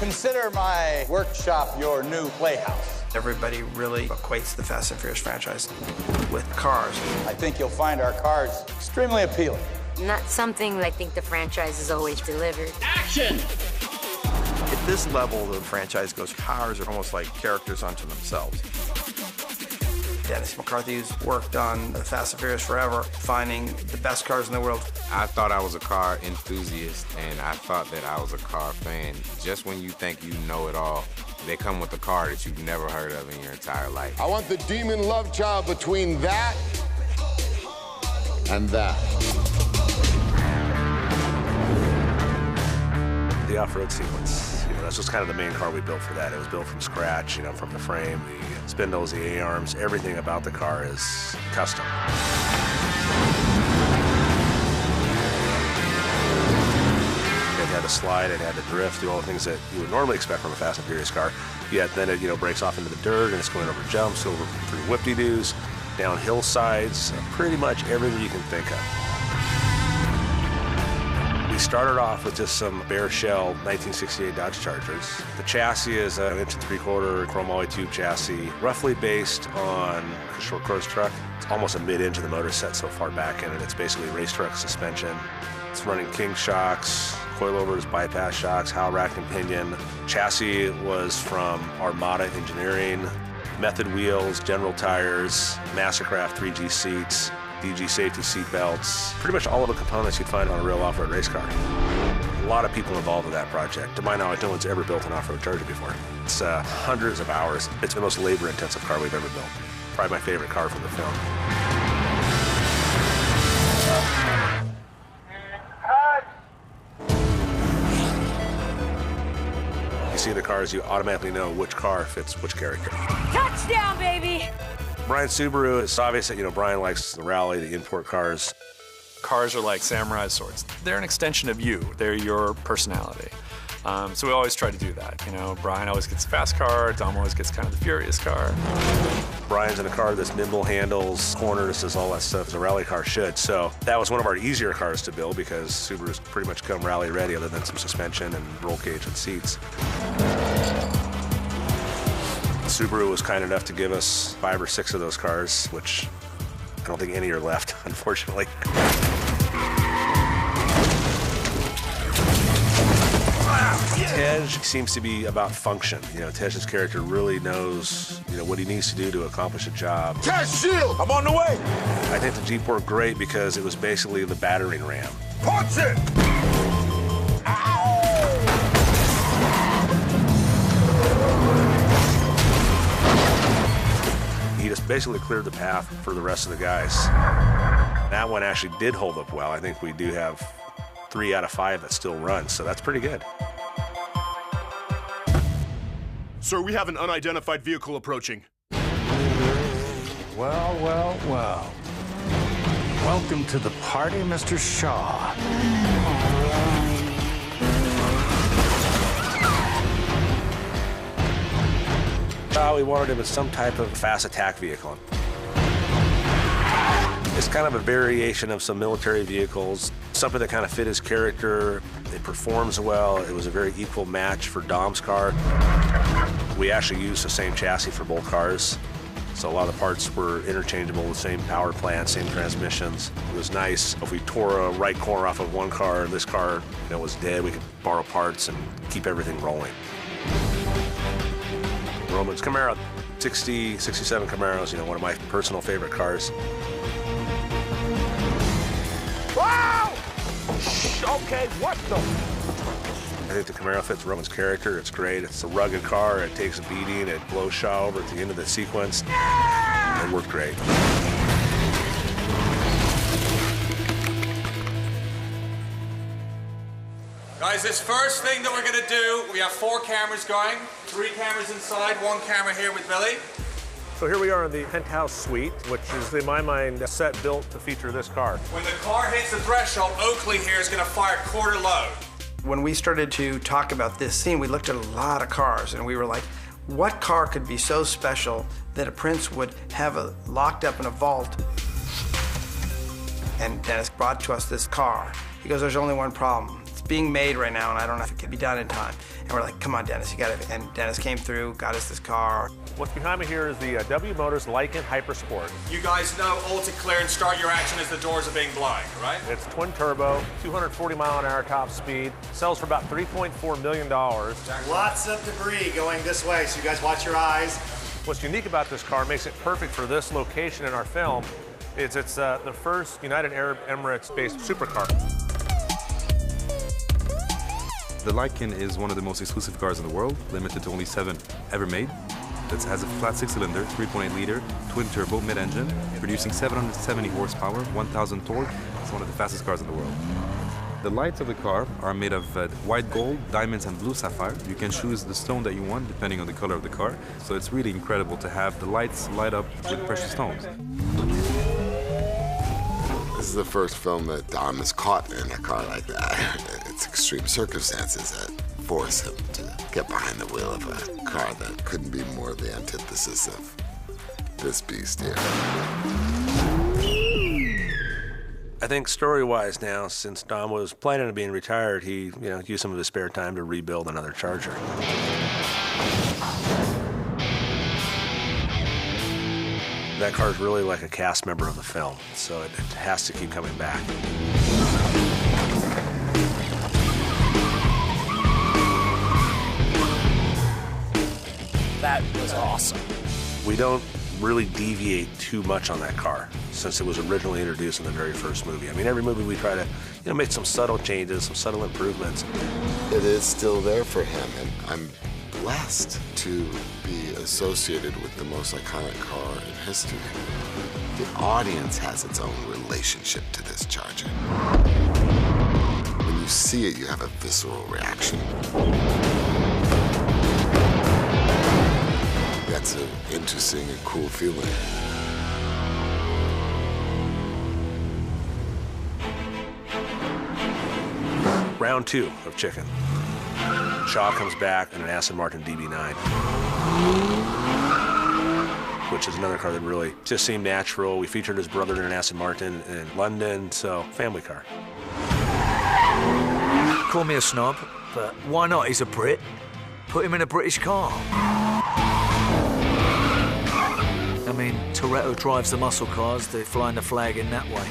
Consider my workshop your new playhouse. Everybody really equates the Fast and Furious franchise with cars. I think you'll find our cars extremely appealing. Not something I think the franchise has always delivered. Action! At this level, the franchise goes, cars are almost like characters unto themselves. Dennis McCarthy's worked on the Fast and Furious forever, finding the best cars in the world. I thought I was a car enthusiast, and I thought that I was a car fan. Just when you think you know it all, they come with a car that you've never heard of in your entire life. I want the demon love child between that and that. The off-road sequence, that's just kind of the main car we built for that. It was built from scratch, from the frame, the spindles, the A-arms, everything about the car is custom. It had to slide, it had to drift, do all the things that you would normally expect from a Fast and Furious car. Yet then it, breaks off into the dirt and it's going over jumps, over through whoop-de-doos, down hillsides, pretty much everything you can think of. We started off with just some bare shell 1968 Dodge Chargers. The chassis is an 1 3/4 chrome alloy tube chassis, roughly based on a short course truck. It's almost a mid-inch of the motor set so far back in it. It's basically race truck suspension. It's running King shocks, coilovers, bypass shocks, Howell rack and pinion. Chassis was from Armada Engineering, Method wheels, General tires, Mastercraft 3G seats, DG safety seat belts, pretty much all of the components you'd find on a real off-road race car. A lot of people involved in that project. To my knowledge, no one's ever built an off-road Charger before. It's hundreds of hours. It's the most labor-intensive car we've ever built. Probably my favorite car from the film. You see the cars, you automatically know which car fits which character. Touchdown, baby! Brian Subaru, it's obvious that, Brian likes the rally, the import cars. Cars are like samurai swords. They're an extension of you. They're your personality. So we always try to do that. Brian always gets the fast car. Dom always gets kind of the furious car. Brian's in a car that's nimble, handles, corners, does all that stuff as a rally car should. So that was one of our easier cars to build because Subaru's pretty much come rally ready other than some suspension and roll cage and seats. Subaru was kind enough to give us 5 or 6 of those cars, which I don't think any are left, unfortunately. Tej seems to be about function. Tej's character really knows, what he needs to do to accomplish a job. Tej, shield! I'm on the way! I think the Jeep worked great because it was basically the battering ram. Punch it! He just basically cleared the path for the rest of the guys. That one actually did hold up well. I think we do have 3 out of 5 that still run, so that's pretty good. Sir, we have an unidentified vehicle approaching. Well, well, well. Welcome to the party, Mr. Shaw. We wanted him as some type of fast attack vehicle. It's kind of a variation of some military vehicles, something that kind of fit his character. It performs well. It was a very equal match for Dom's car. We actually used the same chassis for both cars, so a lot of the parts were interchangeable, the same power plant, same transmissions. It was nice. If we tore a right corner off of one car and this car was dead, we could borrow parts and keep everything rolling. Roman's Camaro, 60, 67 Camaros, one of my personal favorite cars. Wow! Okay, what the? I think the Camaro fits Roman's character. It's great. It's a rugged car. It takes a beating. It blows Shaw over at the end of the sequence. Yeah! It worked great. Guys, this first thing that we're going to do, we have 4 cameras going, 3 cameras inside, 1 camera here with Billy. So here we are in the penthouse suite, which is, in my mind, a set built to feature this car. When the car hits the threshold, Oakley here is going to fire quarter load. When we started to talk about this scene, we looked at a lot of cars, and we were like, what car could be so special that a prince would have locked up in a vault? And Dennis brought to us this car. He goes, there's only one problem. It's It's being made right now, and I don't know if it can be done in time. And we're like, come on, Dennis, you got it. And Dennis came through, got us this car. What's behind me here is the W Motors Lycan Hypersport. You guys know all to clear and start your action as the doors are being blind, right? It's twin turbo, 240 mile an hour top speed, sells for about $3.4 million. Lots of debris going this way, so you guys watch your eyes. What's unique about this car, makes it perfect for this location in our film, is it's the first United Arab Emirates-based supercar. The Lycan is one of the most exclusive cars in the world, limited to only 7 ever made. It has a flat 6-cylinder, 3.8 liter, twin turbo mid-engine, producing 770 horsepower, 1,000 torque. It's one of the fastest cars in the world. The lights of the car are made of white gold, diamonds, and blue sapphire. You can choose the stone that you want depending on the color of the car. So it's really incredible to have the lights light up with precious stones. This is the first film that Dom is caught in a car like that. It's extreme circumstances that force him to get behind the wheel of a car that couldn't be more the antithesis of this beast here. I think story-wise now, since Dom was planning on being retired, he used some of his spare time to rebuild another Charger. That car is really like a cast member of the film, so it has to keep coming back. That was awesome. We don't really deviate too much on that car since it was originally introduced in the very first movie. I mean, every movie we try to make some subtle changes, some subtle improvements. It is still there for him, and I'm blessed to be associated with the most iconic car in history. The audience has its own relationship to this Charger. When you see it, you have a visceral reaction. That's an interesting and cool feeling. Round 2 of Chicken. Shaw comes back in an Aston Martin DB9, which is another car that really just seemed natural. We featured his brother in an Aston Martin in London, so family car. Call me a snob, but why not? He's a Brit. Put him in a British car. I mean, Toretto drives the muscle cars, they're flying the flag in that way.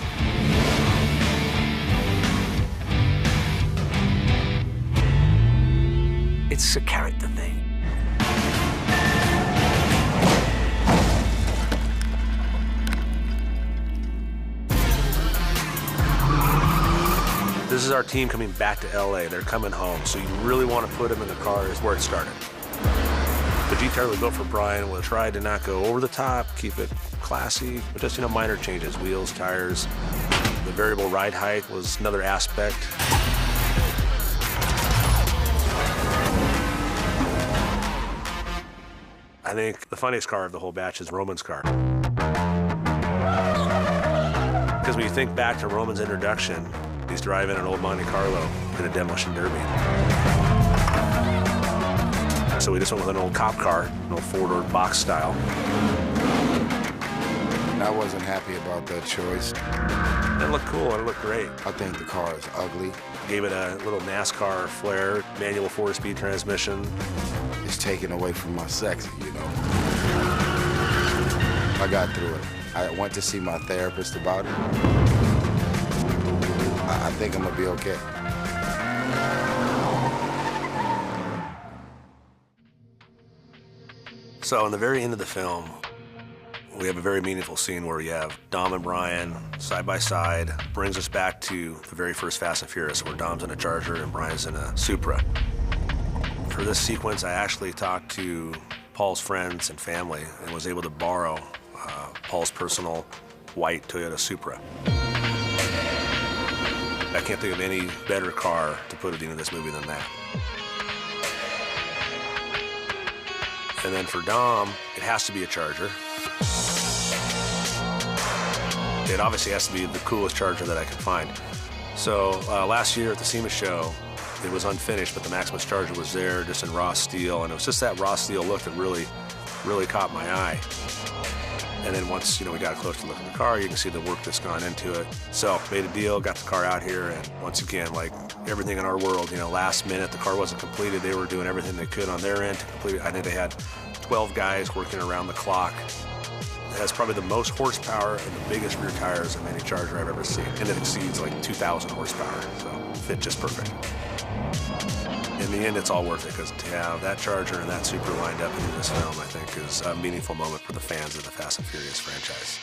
It's a character thing. This is our team coming back to LA. They're coming home, so you really want to put them in the cars where it started. The G-Tar we built for Brian, we'll try to not go over the top, keep it classy, but just, minor changes, wheels, tires. The variable ride height was another aspect. I think the funniest car of the whole batch is Roman's car. Because when you think back to Roman's introduction, he's driving an old Monte Carlo in a demolition derby. So we just went with an old cop car, an old four-door box style. I wasn't happy about that choice. It looked cool, it looked great. I think the car is ugly. Gave it a little NASCAR flair, manual 4-speed transmission. It's taken away from my sexy, I got through it. I went to see my therapist about it. I think I'm gonna be okay. So in the very end of the film, we have a very meaningful scene where we have Dom and Brian side by side, brings us back to the very first Fast and Furious, where Dom's in a Charger and Brian's in a Supra. For this sequence, I actually talked to Paul's friends and family and was able to borrow Paul's personal white Toyota Supra. I can't think of any better car to put at the end of this movie than that. And then for Dom, it has to be a Charger. It obviously has to be the coolest Charger that I can find. So last year at the SEMA show, it was unfinished, but the Maximus Charger was there just in raw steel, and it was just that raw steel look that really caught my eye. And then once, we got a closer look at the car, you can see the work that's gone into it. So made a deal, got the car out here, and once again, like everything in our world, last minute, the car wasn't completed. They were doing everything they could on their end to complete it. I think they had 12 guys working around the clock. It has probably the most horsepower and the biggest rear tires of any Charger I've ever seen. And it exceeds like 2,000 horsepower, so fit just perfect. In the end, it's all worth it, because to have that Charger and that Supra lined up in this film, I think, is a meaningful moment for the fans of the Fast and Furious franchise.